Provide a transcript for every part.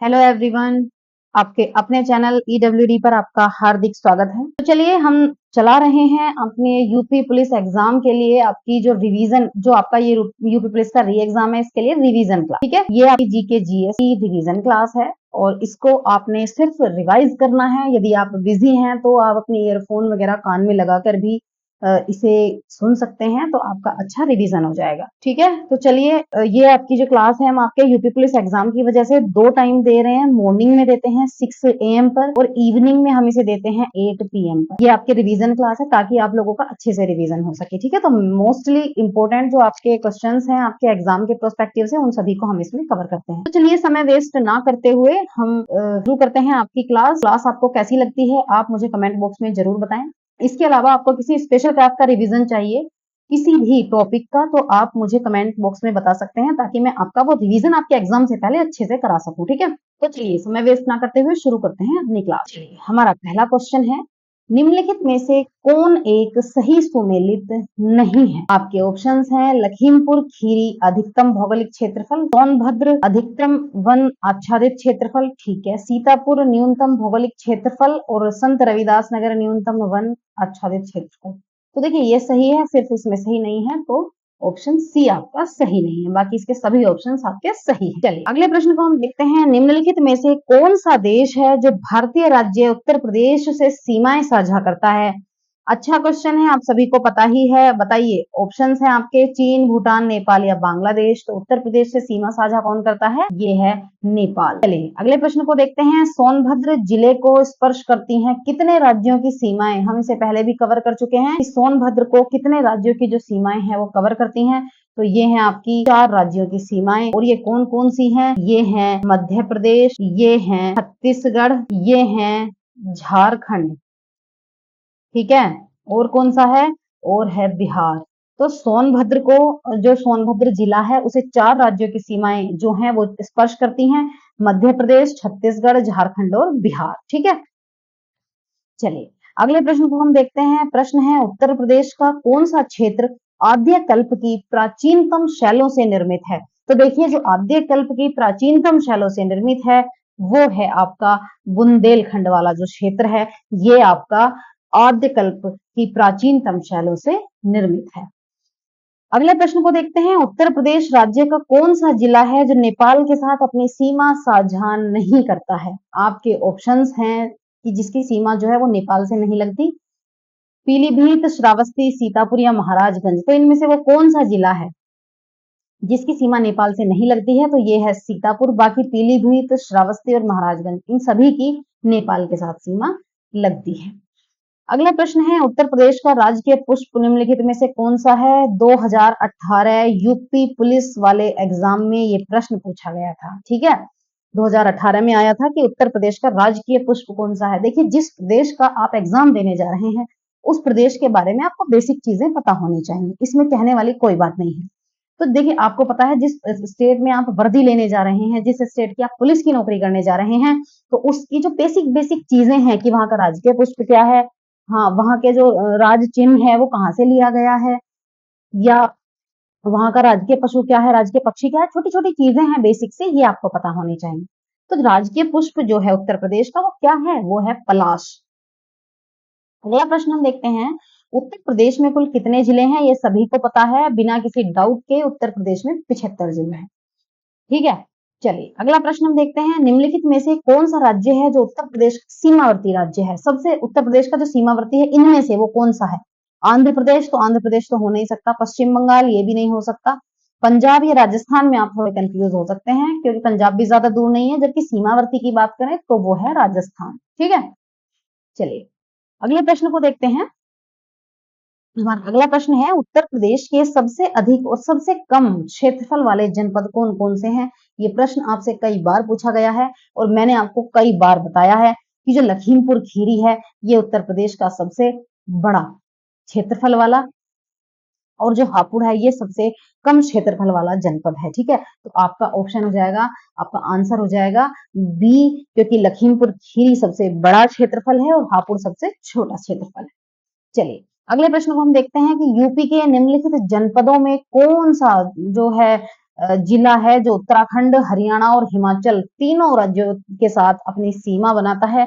Hello everyone, आपके अपने channel ईडब्ल्यूडी पर आपका हार्दिक स्वागत है। तो चलिए हम चला रहे हैं अपने यूपी पुलिस एग्जाम के लिए आपकी जो रिवीजन, जो आपका ये यूपी पुलिस का री एग्जाम है, इसके लिए रिवीजन क्लास। ठीक है, ये आपकी जीके जीएस की रिवीजन क्लास है और इसको आपने सिर्फ रिवाइज करना है। यदि आप बिजी हैं तो आप अपने ईयरफोन वगैरह कान में लगाकर भी इसे सुन सकते हैं, तो आपका अच्छा रिवीजन हो जाएगा। ठीक है, तो चलिए ये आपकी जो क्लास है, हम आपके यूपी पुलिस एग्जाम की वजह से 2 टाइम दे रहे हैं। मॉर्निंग में देते हैं 6 AM पर और इवनिंग में हम इसे देते हैं 8 PM पर। ये आपके रिवीजन क्लास है ताकि आप लोगों का अच्छे से रिवीजन हो सके। ठीक है, तो मोस्टली इंपॉर्टेंट जो आपके क्वेश्चंस हैं आपके एग्जाम के प्रोस्पेक्टिव से, उन सभी को हम इसमें कवर करते हैं। तो चलिए समय वेस्ट ना करते हुए हम शुरू करते हैं आपकी क्लास। आपको कैसी लगती है आप मुझे कमेंट बॉक्स में जरूर बताएं। इसके अलावा आपको किसी स्पेशल क्लास का रिवीजन चाहिए, किसी भी टॉपिक का, तो आप मुझे कमेंट बॉक्स में बता सकते हैं ताकि मैं आपका वो रिवीजन आपके एग्जाम से पहले अच्छे से करा सकूं। ठीक है, तो चलिए समय वेस्ट ना करते हुए शुरू करते हैं अपनी क्लास। हमारा पहला क्वेश्चन है, निम्नलिखित में से कौन एक सही सुमेलित नहीं है? आपके ऑप्शंस हैं लखीमपुर खीरी अधिकतम भौगोलिक क्षेत्रफल, सोनभद्र अधिकतम वन आच्छादित क्षेत्रफल, ठीक है, सीतापुर न्यूनतम भौगोलिक क्षेत्रफल और संत रविदास नगर न्यूनतम वन आच्छादित क्षेत्रफल। तो देखिए ये सही है, सिर्फ इसमें सही नहीं है, तो ऑप्शन सी आपका सही नहीं है, बाकी इसके सभी ऑप्शंस आपके सही हैं। चलिए अगले प्रश्न को हम देखते हैं, निम्नलिखित में से कौन सा देश है जो भारतीय राज्य उत्तर प्रदेश से सीमाएं साझा करता है? अच्छा क्वेश्चन है, आप सभी को पता ही है। बताइए, ऑप्शंस हैं आपके चीन, भूटान, नेपाल या बांग्लादेश। तो उत्तर प्रदेश से सीमा साझा कौन करता है? ये है नेपाल। चलिए अगले प्रश्न को देखते हैं, सोनभद्र जिले को स्पर्श करती हैं कितने राज्यों की सीमाएं? हम इसे पहले भी कवर कर चुके हैं कि सोनभद्र को कितने राज्यों की जो सीमाएं हैं वो कवर करती हैं। तो ये हैं आपकी 4 राज्यों की सीमाएं, और ये कौन कौन सी हैं? ये हैं मध्य प्रदेश, ये हैं छत्तीसगढ़, ये हैं झारखंड, ठीक है, और कौन सा है? और है बिहार। तो सोनभद्र को, जो सोनभद्र जिला है, उसे 4 राज्यों की सीमाएं जो हैं वो स्पर्श करती हैं, मध्य प्रदेश, छत्तीसगढ़, झारखंड और बिहार। ठीक है, चलिए अगले प्रश्न को हम देखते हैं। प्रश्न है, उत्तर प्रदेश का कौन सा क्षेत्र आद्य कल्प की प्राचीनतम शैलों से निर्मित है? तो देखिए, जो आद्य कल्प की प्राचीनतम शैलों से निर्मित है वो है आपका बुंदेलखंड वाला जो क्षेत्र है, ये आपका आद्य कल्प की प्राचीनतम शैलों से निर्मित है। अगले प्रश्न को देखते हैं, उत्तर प्रदेश राज्य का कौन सा जिला है जो नेपाल के साथ अपनी सीमा साझा नहीं करता है? आपके ऑप्शंस हैं कि जिसकी सीमा जो है वो नेपाल से नहीं लगती, पीलीभीत, श्रावस्ती, सीतापुर या महाराजगंज। तो इनमें से वो कौन सा जिला है जिसकी सीमा नेपाल से नहीं लगती है? तो ये है सीतापुर। बाकी पीलीभीत, श्रावस्ती और महाराजगंज, इन सभी की नेपाल के साथ सीमा लगती है। अगला प्रश्न है, उत्तर प्रदेश का राजकीय पुष्प निम्नलिखित में से कौन सा है? 2018 यूपी पुलिस वाले एग्जाम में ये प्रश्न पूछा गया था। ठीक है, 2018 में आया था कि उत्तर प्रदेश का राजकीय पुष्प कौन सा है। देखिए, जिस प्रदेश का आप एग्जाम देने जा रहे हैं उस प्रदेश के बारे में आपको बेसिक चीजें पता होनी चाहिए, इसमें कहने वाली कोई बात नहीं है। तो देखिए, आपको पता है जिस स्टेट में आप वर्दी लेने जा रहे हैं, जिस स्टेट की आप पुलिस की नौकरी करने जा रहे हैं, तो उसकी जो बेसिक बेसिक चीजें हैं कि वहां का राजकीय पुष्प क्या है, हाँ, वहां के जो राज चिन्ह है वो कहाँ से लिया गया है, या वहां का राजकीय पशु क्या है, राजकीय पक्षी क्या है, छोटी छोटी चीजें हैं बेसिक से, ये आपको पता होनी चाहिए। तो राजकीय पुष्प जो है उत्तर प्रदेश का वो क्या है? वो है पलाश। अगला प्रश्न हम देखते हैं, उत्तर प्रदेश में कुल कितने जिले हैं? ये सभी को पता है, बिना किसी डाउट के उत्तर प्रदेश में 75 जिले हैं। ठीक है, चलिए अगला प्रश्न हम देखते हैं, निम्नलिखित में से कौन सा राज्य है जो उत्तर प्रदेश सीमावर्ती राज्य है? सबसे उत्तर प्रदेश का जो सीमावर्ती है इनमें से वो कौन सा है? आंध्र प्रदेश? तो आंध्र प्रदेश तो हो नहीं सकता। पश्चिम बंगाल? ये भी नहीं हो सकता। पंजाब या राजस्थान में आप थोड़े कंफ्यूज हो सकते हैं क्योंकि पंजाब भी ज्यादा दूर नहीं है, जबकि सीमावर्ती की बात करें तो वो है राजस्थान। ठीक है, चलिए अगले प्रश्न को देखते हैं। हमारा अगला प्रश्न है, उत्तर प्रदेश के सबसे अधिक और सबसे कम क्षेत्रफल वाले जनपद कौन कौन से हैं? ये प्रश्न आपसे कई बार पूछा गया है और मैंने आपको कई बार बताया है कि जो लखीमपुर खीरी है ये उत्तर प्रदेश का सबसे बड़ा क्षेत्रफल वाला, और जो हापुड़ है ये सबसे कम क्षेत्रफल वाला जनपद है। ठीक है, तो आपका ऑप्शन हो जाएगा, आपका आंसर हो जाएगा बी, क्योंकि लखीमपुर खीरी सबसे बड़ा क्षेत्रफल है और हापुड़ सबसे छोटा क्षेत्रफल है। चलिए अगले प्रश्न को हम देखते हैं कि यूपी के निम्नलिखित जनपदों में कौन सा जो है जिला है जो उत्तराखंड, हरियाणा और हिमाचल तीनों राज्यों के साथ अपनी सीमा बनाता है।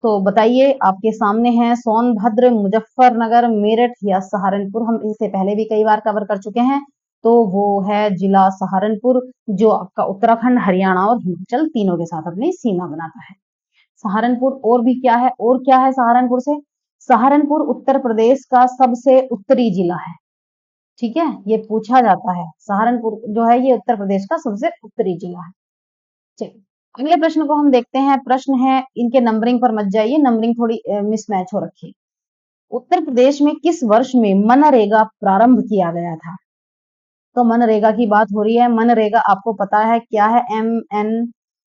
तो बताइए, आपके सामने है सोनभद्र, मुजफ्फरनगर, मेरठ या सहारनपुर। हम इसे पहले भी कई बार कवर कर चुके हैं। तो वो है जिला सहारनपुर, जो आपका उत्तराखंड, हरियाणा और हिमाचल तीनों के साथ अपनी सीमा बनाता है। सहारनपुर और भी क्या है, और क्या है सहारनपुर से? सहारनपुर उत्तर प्रदेश का सबसे उत्तरी जिला है। ठीक है, ये पूछा जाता है। सहारनपुर जो है ये उत्तर प्रदेश का सबसे उत्तरी जिला है। चलिए अगले प्रश्न को हम देखते हैं। प्रश्न है, इनके नंबरिंग पर मत जाइए, नंबरिंग थोड़ी मिसमैच हो रखी है। उत्तर प्रदेश में किस वर्ष में मनरेगा प्रारंभ किया गया था? तो मनरेगा की बात हो रही है। मनरेगा आपको पता है क्या है? MN,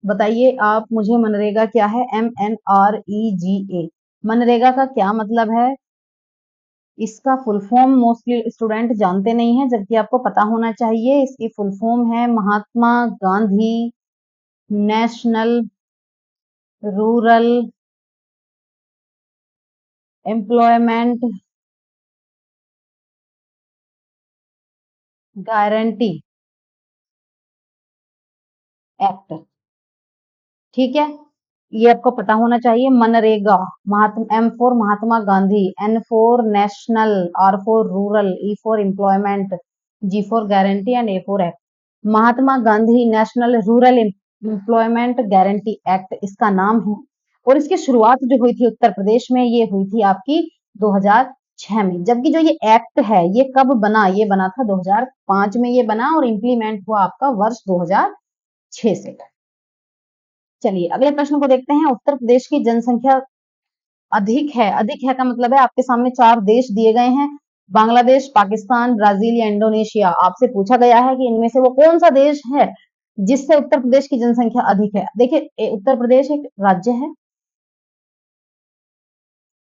बताइए आप मुझे, मनरेगा क्या है? MNREGA। मनरेगा का क्या मतलब है? इसका फुल फॉर्म मोस्टली स्टूडेंट जानते नहीं है, जबकि आपको पता होना चाहिए। इसकी फुल फॉर्म है Mahatma Gandhi national rural employment guarantee act. ठीक है, ये आपको पता होना चाहिए। मनरेगा, Mahatma, M for Mahatma Gandhi, N for national, R for rural, E for employment, G for guarantee and A for act. Mahatma Gandhi national rural employment guarantee act इसका नाम है। और इसकी शुरुआत जो हुई थी उत्तर प्रदेश में, ये हुई थी आपकी 2006 में। जबकि जो ये एक्ट है ये कब बना? ये बना था 2005 में ये बना, और इम्प्लीमेंट हुआ आपका वर्ष 2006 से। चलिए अगले प्रश्न को देखते हैं। उत्तर प्रदेश की जनसंख्या अधिक है। अधिक है का मतलब है आपके सामने 4 देश दिए गए हैं, बांग्लादेश, पाकिस्तान, ब्राजील या इंडोनेशिया। आपसे पूछा गया है कि इनमें से वो कौन सा देश है जिससे उत्तर प्रदेश की जनसंख्या अधिक है। देखिए उत्तर प्रदेश एक राज्य है,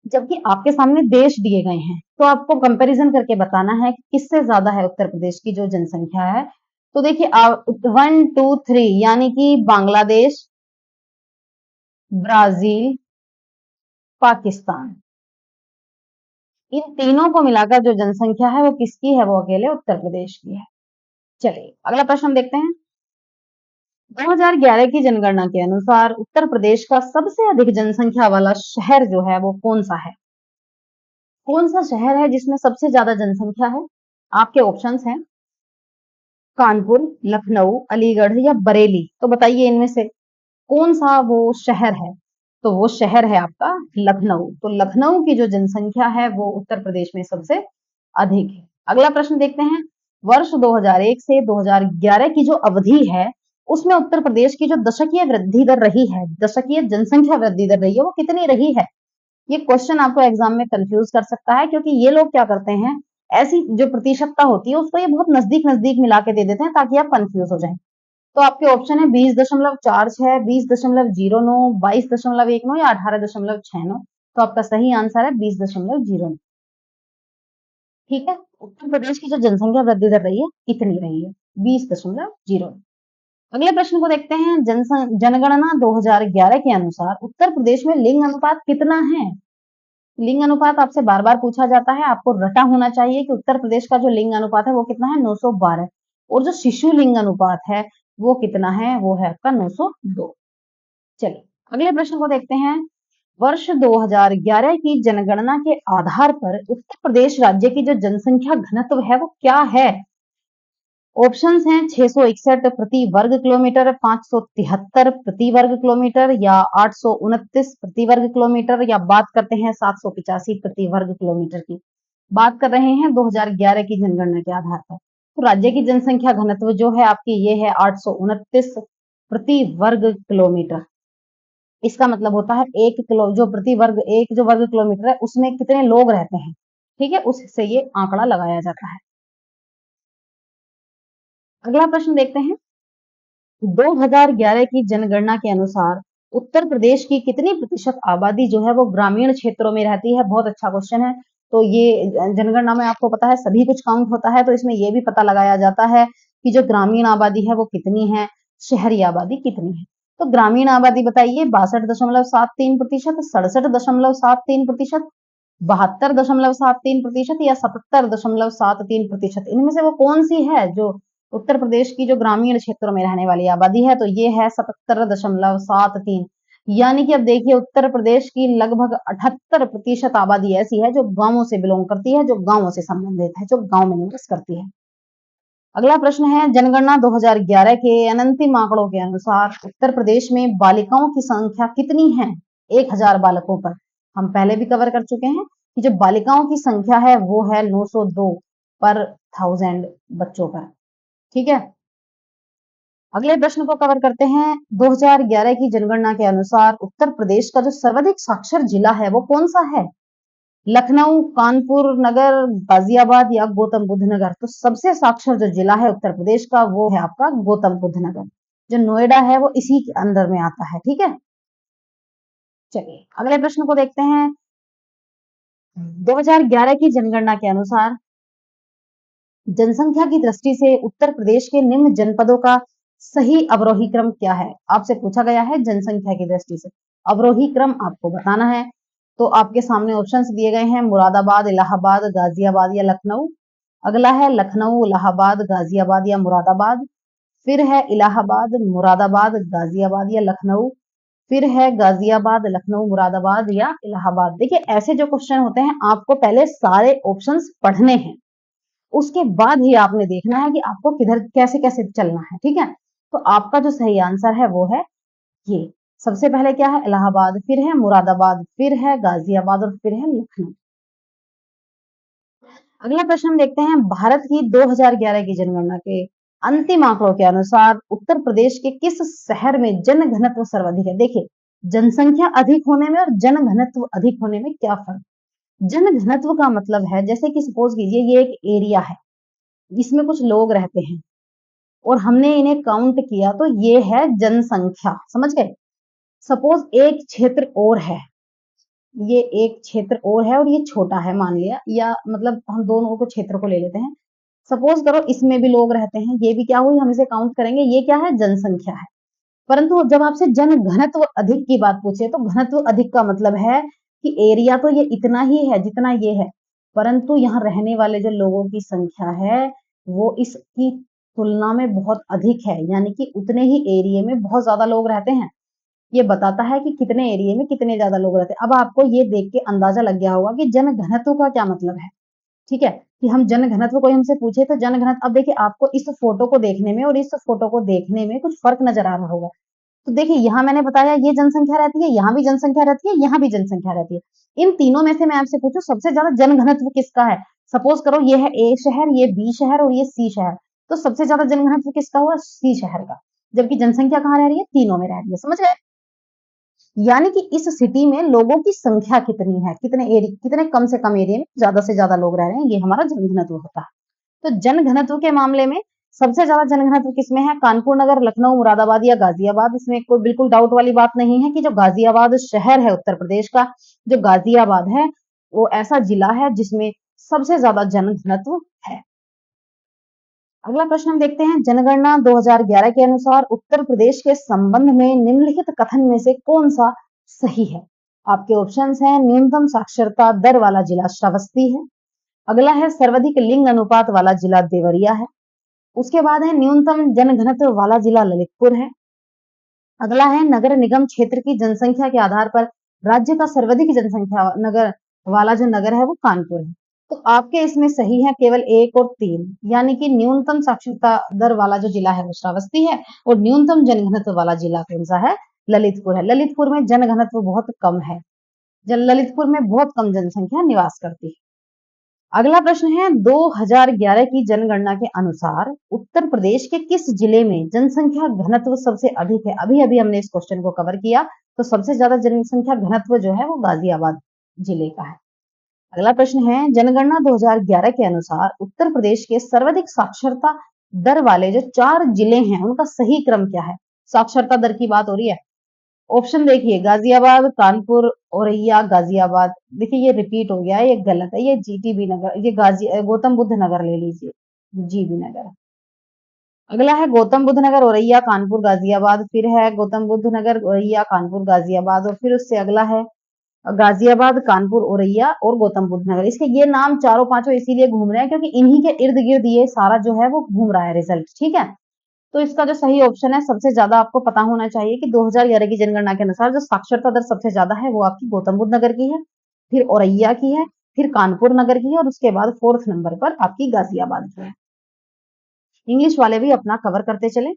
जबकि आपके सामने देश दिए गए हैं, तो आपको कंपैरिजन करके बताना है कि किससे ज्यादा है उत्तर प्रदेश की जो जनसंख्या है। तो देखिए 1 2 3, यानी कि बांग्लादेश, ब्राजील, पाकिस्तान, इन तीनों को मिलाकर जो जनसंख्या है वो किसकी है? वो अकेले उत्तर प्रदेश की है। चलिए अगला प्रश्न हम देखते हैं। 2011 की जनगणना के अनुसार उत्तर प्रदेश का सबसे अधिक जनसंख्या वाला शहर जो है वो कौन सा है? कौन सा शहर है जिसमें सबसे ज्यादा जनसंख्या है? आपके ऑप्शंस हैं कानपुर, लखनऊ, अलीगढ़ या बरेली। तो बताइए इनमें से कौन सा वो शहर है? तो वो शहर है आपका लखनऊ। तो लखनऊ की जो जनसंख्या है वो उत्तर प्रदेश में सबसे अधिक है। अगला प्रश्न देखते हैं। वर्ष 2001 से 2011 की जो अवधि है उसमें उत्तर प्रदेश की जो दशकीय वृद्धि दर रही है, दशकीय जनसंख्या वृद्धि दर रही है, वो कितनी रही है? ये क्वेश्चन आपको एग्जाम में कंफ्यूज कर सकता है, क्योंकि ये लोग क्या करते हैं, ऐसी जो प्रतिशतता होती है उसको ये बहुत नजदीक नजदीक मिला के दे देते हैं ताकि आप कंफ्यूज हो जाएं। तो आपके ऑप्शन है 20.46, 20.09, 22.19 या 18.69। तो आपका सही आंसर है 20.09। ठीक है, उत्तर प्रदेश की जो जनसंख्या वृद्धि दर रही है कितनी रही है? 20.09। अगले प्रश्न को देखते हैं। जनगणना 2011 के अनुसार उत्तर प्रदेश में लिंग अनुपात कितना है? लिंग अनुपात आपसे बार बार पूछा जाता है, आपको रटा होना चाहिए कि उत्तर प्रदेश का जो लिंग अनुपात है वो कितना है? 912। और जो शिशु लिंग अनुपात है वो कितना है? वो है आपका 902। चलिए अगले प्रश्न को देखते हैं। वर्ष 2011 की जनगणना के आधार पर उत्तर प्रदेश राज्य की जो जनसंख्या घनत्व है वो क्या है? ऑप्शंस हैं 661 प्रति वर्ग किलोमीटर, 573 प्रति वर्ग किलोमीटर या 829 प्रति वर्ग किलोमीटर, या बात करते हैं 785 प्रति वर्ग किलोमीटर की। बात कर रहे हैं 2011 की जनगणना के आधार पर। तो राज्य की जनसंख्या घनत्व जो है आपकी ये है 829 प्रति वर्ग किलोमीटर। इसका मतलब होता है जो प्रति वर्ग, एक जो वर्ग किलोमीटर है उसमें कितने लोग रहते हैं। ठीक है, उससे ये आंकड़ा लगाया जाता है। अगला प्रश्न देखते हैं। 2011 की जनगणना के अनुसार उत्तर प्रदेश की कितनी प्रतिशत आबादी जो है वो ग्रामीण क्षेत्रों में रहती है? बहुत अच्छा क्वेश्चन है। तो ये जनगणना में आपको पता है सभी कुछ काउंट होता है, तो इसमें ये भी पता लगाया जाता है कि जो ग्रामीण आबादी है वो कितनी है, शहरी आबादी कितनी है। तो ग्रामीण आबादी बताइए 62.73%, 67.73%, 72.73% या 77.73%। इनमें से वो कौन सी है जो उत्तर प्रदेश की जो ग्रामीण क्षेत्रों में रहने वाली आबादी है तो ये है 77.73। यानी कि अब देखिए उत्तर प्रदेश की लगभग 78% आबादी ऐसी है जो गांवों से बिलोंग करती है, जो गांवों से संबंधित है, जो गांव में निवास करती है। अगला प्रश्न है जनगणना 2011 के अंतिम आंकड़ों के अनुसार उत्तर प्रदेश में बालिकाओं की संख्या कितनी है 1000 बालकों पर। हम पहले भी कवर कर चुके हैं कि जो बालिकाओं की संख्या है वो है 902 पर 1000 बच्चों पर। ठीक है, अगले प्रश्न को कवर करते हैं। 2011 की जनगणना के अनुसार उत्तर प्रदेश का जो सर्वाधिक साक्षर जिला है वो कौन सा है? लखनऊ, कानपुर नगर, गाजियाबाद या गौतम बुद्ध नगर। तो सबसे साक्षर जो जिला है उत्तर प्रदेश का वो है आपका गौतम बुद्ध नगर। जो नोएडा है वो इसी के अंदर में आता है। ठीक है, चलिए अगले प्रश्न को देखते हैं। 2011 की जनगणना के अनुसार जनसंख्या की दृष्टि से उत्तर प्रदेश के निम्न जनपदों का सही अवरोही क्रम क्या है? आपसे पूछा गया है जनसंख्या की दृष्टि से अवरोही क्रम आपको बताना है। तो आपके सामने ऑप्शंस दिए गए हैं मुरादाबाद, इलाहाबाद, गाजियाबाद या लखनऊ। अगला है लखनऊ, इलाहाबाद, गाजियाबाद या मुरादाबाद। फिर है इलाहाबाद, मुरादाबाद, गाजियाबाद या लखनऊ। फिर है गाजियाबाद, लखनऊ, मुरादाबाद या इलाहाबाद। देखिए ऐसे जो क्वेश्चन होते हैं आपको पहले सारे ऑप्शंस पढ़ने हैं, उसके बाद ही आपने देखना है कि आपको किधर कैसे कैसे चलना है। ठीक है, तो आपका जो सही आंसर है वो है ये। सबसे पहले क्या है इलाहाबाद, फिर है मुरादाबाद, फिर है गाजियाबाद और फिर है लखनऊ। अगला प्रश्न हम देखते हैं। भारत की 2011 की जनगणना के अंतिम आंकड़ों के अनुसार उत्तर प्रदेश के किस शहर में जनघनत्व सर्वाधिक है? देखिए जनसंख्या अधिक होने में और जनघनत्व अधिक होने में क्या फर्क? जनघनत्व का मतलब है जैसे कि सपोज कीजिए ये एक एरिया है जिसमें कुछ लोग रहते हैं और हमने इन्हें काउंट किया तो ये है जनसंख्या। समझ गए? सपोज एक क्षेत्र और है, ये एक क्षेत्र और है और ये छोटा है मान लिया, या मतलब हम दोनों को क्षेत्र को ले लेते हैं। सपोज करो इसमें भी लोग रहते हैं, ये भी क्या हुई, हम इसे काउंट करेंगे, ये क्या है जनसंख्या है। परंतु जब आपसे जन घनत्व अधिक की बात पूछे तो घनत्व अधिक का मतलब है कि एरिया तो ये इतना ही है जितना ये है, परंतु यहाँ रहने वाले जो लोगों की संख्या है वो इसकी तुलना में बहुत अधिक है, यानी कि उतने ही एरिया में बहुत ज्यादा लोग रहते हैं। ये बताता है कि कितने एरिया में कितने ज्यादा लोग रहते हैं। अब आपको ये देख के अंदाजा लग गया होगा कि जन घनत्व का क्या मतलब है। ठीक है, कि हम जन घनत्व कोई हमसे पूछे तो जन घनत्व, अब देखिए आपको इस फोटो को देखने में और इस फोटो को देखने में कुछ फर्क नजर आ रहा होगा। तो देखिए यहाँ मैंने बताया ये जनसंख्या रहती है, यहाँ भी जनसंख्या रहती है, यहाँ भी जनसंख्या रहती है। इन तीनों में से मैं आपसे पूछूं सबसे ज्यादा जनघनत्व किसका है? सपोज करो ये है ए शहर, ये बी शहर और ये सी शहर, तो सबसे ज्यादा जनघनत्व किसका हुआ? सी शहर का। जबकि जनसंख्या कहाँ रह रही है? तीनों में रह रही है। समझ गए? यानी कि इस सिटी में लोगों की संख्या कितनी है, कितने कम से कम एरिया में ज्यादा से ज्यादा लोग रह रहे हैं, ये हमारा जनघनत्व होता है। तो जनघनत्व के मामले में सबसे ज्यादा जनघनत्व किसमें है? कानपुर नगर, लखनऊ, मुरादाबाद या गाजियाबाद। इसमें कोई बिल्कुल डाउट वाली बात नहीं है कि जो गाजियाबाद शहर है उत्तर प्रदेश का, जो गाजियाबाद है वो ऐसा जिला है जिसमें सबसे ज्यादा जनघनत्व है। अगला प्रश्न हम देखते हैं। जनगणना 2011 के अनुसार उत्तर प्रदेश के संबंध में निम्नलिखित कथन में से कौन सा सही है? आपके ऑप्शंस हैं न्यूनतम साक्षरता दर वाला जिला श्रावस्ती है। अगला है सर्वाधिक लिंग अनुपात वाला जिला देवरिया है। उसके बाद है न्यूनतम जनघनत्व वाला जिला ललितपुर है। अगला है नगर निगम क्षेत्र की जनसंख्या के आधार पर राज्य का सर्वाधिक जनसंख्या नगर वाला जो नगर है वो कानपुर है। तो आपके इसमें सही है केवल 1 और 3, यानी कि न्यूनतम साक्षरता दर वाला जो जिला है वो श्रावस्ती है और न्यूनतम जनघनत्व वाला जिला कौन सा है? ललितपुर है। ललितपुर में जनघनत्व बहुत कम है, ललितपुर में बहुत कम जनसंख्या निवास करती है। अगला प्रश्न है 2011 की जनगणना के अनुसार उत्तर प्रदेश के किस जिले में जनसंख्या घनत्व सबसे अधिक है? अभी अभी हमने इस क्वेश्चन को कवर किया, तो सबसे ज्यादा जनसंख्या घनत्व जो है वो गाजियाबाद जिले का है। अगला प्रश्न है जनगणना 2011 के अनुसार उत्तर प्रदेश के सर्वाधिक साक्षरता दर वाले जो 4 जिले हैं उनका सही क्रम क्या है? साक्षरता दर की बात हो रही है। ऑप्शन देखिए गाजियाबाद, कानपुर, औरैया, गाजियाबाद। देखिए ये रिपीट हो गया है, ये गलत है, ये जीटीबी नगर, ये गौतम बुद्ध नगर ले लीजिए, जीबी नगर। अगला है गौतम बुद्ध नगर, औरैया, कानपुर, गाजियाबाद। फिर है गौतम बुद्ध नगर, औरैया, कानपुर, गाजियाबाद और फिर उससे अगला है गाजियाबाद, कानपुर, औरैया और गौतम बुद्ध नगर। इसके ये नाम चारों पांचों इसीलिए घूम रहे हैं क्योंकि इन्हीं के इर्द गिर्द ये सारा जो है वो घूम रहा है रिजल्ट। ठीक है, तो इसका जो सही ऑप्शन है, सबसे ज्यादा आपको पता होना चाहिए कि 2011 की जनगणना के अनुसार जो साक्षरता दर सबसे ज्यादा है वो आपकी गौतम बुद्ध नगर की है, फिर औरैया की है, फिर कानपुर नगर की है और उसके बाद 4th नंबर पर आपकी गाजियाबाद की है। इंग्लिश वाले भी अपना कवर करते चले।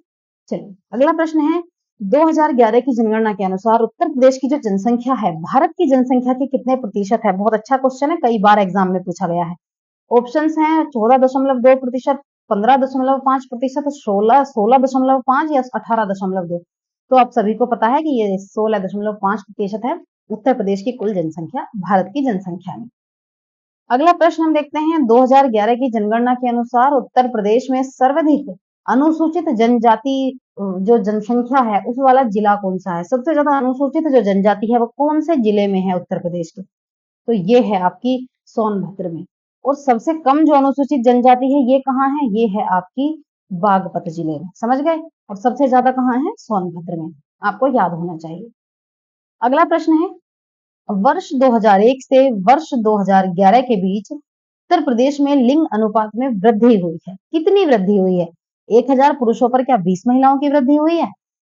चलिए अगला प्रश्न है, 2011 की जनगणना के अनुसार उत्तर प्रदेश की जो जनसंख्या है, भारत की जनसंख्या के कितने प्रतिशत है? बहुत अच्छा क्वेश्चन है, कई बार एग्जाम में पूछा गया है। ऑप्शंस हैं 14.2%, 15.5%, 16.5% या 18.2। तो आप सभी को पता है कि ये 16.5% है उत्तर प्रदेश की कुल जनसंख्या, भारत की जनसंख्या में। अगला प्रश्न हम देखते हैं, 2011 की जनगणना के अनुसार उत्तर प्रदेश में सर्वाधिक अनुसूचित जनजाति जो जनसंख्या है उस वाला जिला कौन सा है? सबसे ज्यादा अनुसूचित जो जनजाति है वो कौन से जिले में है उत्तर प्रदेश के? तो ये है आपकी सोनभद्र में। और सबसे कम जो अनुसूचित जनजाति है ये कहाँ है? ये है आपकी बागपत जिले में। समझ गए? और सबसे ज्यादा कहाँ है? सोनभद्र में। आपको याद होना चाहिए। अगला प्रश्न है, वर्ष 2001 से वर्ष 2011 के बीच उत्तर प्रदेश में लिंग अनुपात में वृद्धि हुई है। कितनी वृद्धि हुई है? 1000 पुरुषों पर क्या 20 महिलाओं की वृद्धि हुई है?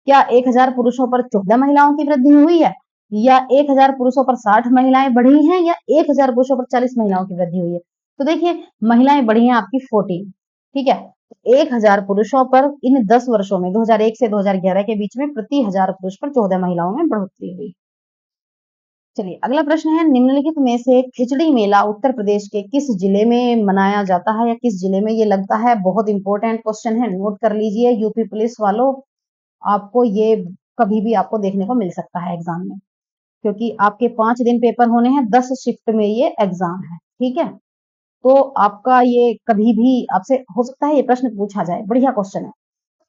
क्या 1000 पुरुषों पर 14 महिलाओं की वृद्धि हुई है? या 1000 पुरुषों पर 60 महिलाएं बढ़ी हैं या 1000 पुरुषों पर 40 महिलाओं की वृद्धि हुई है? तो देखिए महिलाएं बढ़ी हैं आपकी 14। ठीक है, 1000 पुरुषों पर इन 10 वर्षों में 2001 से 2011 के बीच में प्रति 1000 पुरुष पर 14 महिलाओं में बढ़ोतरी हुई। चलिए अगला प्रश्न है, निम्नलिखित में से खिचड़ी मेला उत्तर प्रदेश के किस जिले में मनाया जाता है या किस जिले में ये लगता है? बहुत इंपॉर्टेंट क्वेश्चन है, नोट कर लीजिए यूपी पुलिस वालों। आपको ये कभी भी आपको देखने को मिल सकता है एग्जाम में, क्योंकि आपके 5 दिन पेपर होने हैं, 10 शिफ्ट में ये एग्जाम है। ठीक है, तो आपका ये कभी भी आपसे हो सकता है ये प्रश्न पूछा जाए। बढ़िया क्वेश्चन है।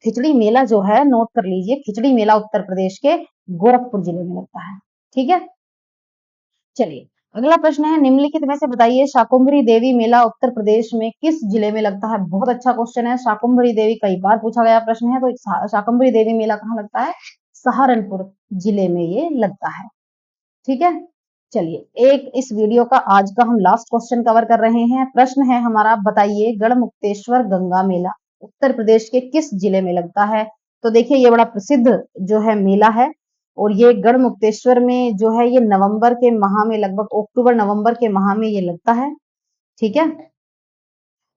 खिचड़ी मेला जो है नोट कर लीजिए, खिचड़ी मेला उत्तर प्रदेश के गोरखपुर जिले में लगता है। ठीक है, चलिए अगला प्रश्न है, निम्नलिखित में से बताइए शाकुंभरी देवी मेला उत्तर प्रदेश में किस जिले में लगता है? बहुत अच्छा क्वेश्चन है, शाकुंभरी देवी कई बार पूछा गया प्रश्न है। तो शाकुंभरी देवी मेला कहाँ लगता है? सहारनपुर जिले में ये लगता है। ठीक है, चलिए एक इस वीडियो का आज का हम लास्ट क्वेश्चन कवर कर रहे हैं। प्रश्न है हमारा, बताइए गढ़मुक्तेश्वर गंगा मेला उत्तर प्रदेश के किस जिले में लगता है? तो देखिए ये बड़ा प्रसिद्ध जो है मेला है और ये गढ़मुक्तेश्वर में जो है ये नवंबर के माह में, लगभग अक्टूबर नवंबर के माह में ये लगता है। ठीक है,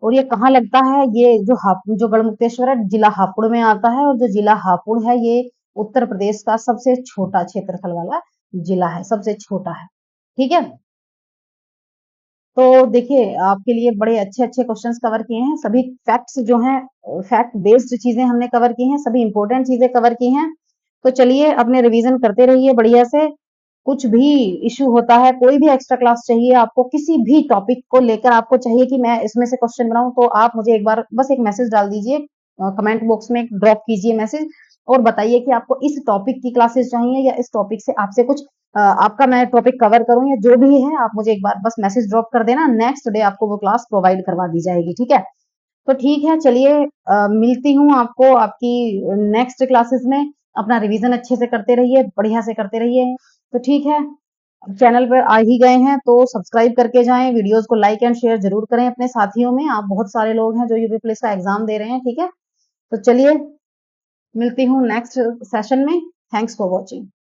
और ये कहाँ लगता है? ये जो गढ़मुक्तेश्वर है जिला हापुड़ में आता है और जो जिला हापुड़ है ये उत्तर प्रदेश का सबसे छोटा क्षेत्रफल वाला जिला है, सबसे छोटा है। ठीक है, तो देखिए आपके लिए बड़े अच्छे-अच्छे क्वेश्चंस कवर किए हैं। सभी फैक्ट्स जो हैं फैक्ट बेस्ड चीजें हमने कवर की हैं, सभी इंपॉर्टेंट चीजें कवर की हैं। तो चलिए अपने रिवीजन करते रहिए बढ़िया से। कुछ भी इश्यू होता है, कोई भी एक्स्ट्रा क्लास चाहिए आपको, किसी भी टॉपिक को लेकर आपको चाहिए कि मैं इसमें से क्वेश्चन बनाऊं, तो आप मुझे एक बार बस एक मैसेज डाल दीजिए, कमेंट बॉक्स में ड्रॉप कीजिए मैसेज और बताइए कि आपको इस टॉपिक की क्लासेस चाहिए या इस टॉपिक से आपसे कुछ आपका मैं टॉपिक कवर करूं या जो भी है, आप मुझे एक बार बस मैसेज ड्रॉप कर देना, नेक्स्ट डे आपको वो क्लास प्रोवाइड करवा दी जाएगी। ठीक है, तो ठीक है चलिए मिलती हूँ आपको आपकी नेक्स्ट क्लासेस में। अपना रिवीजन अच्छे से करते रहिए, बढ़िया से करते रहिए। तो ठीक है, अब चैनल पर आ ही गए हैं तो सब्सक्राइब करके जाएं, वीडियोस को लाइक एंड शेयर जरूर करें अपने साथियों में। आप बहुत सारे लोग हैं जो यूपी पुलिस का एग्जाम दे रहे हैं। ठीक है, तो चलिए मिलती हूँ नेक्स्ट सेशन में। Thanks for watching.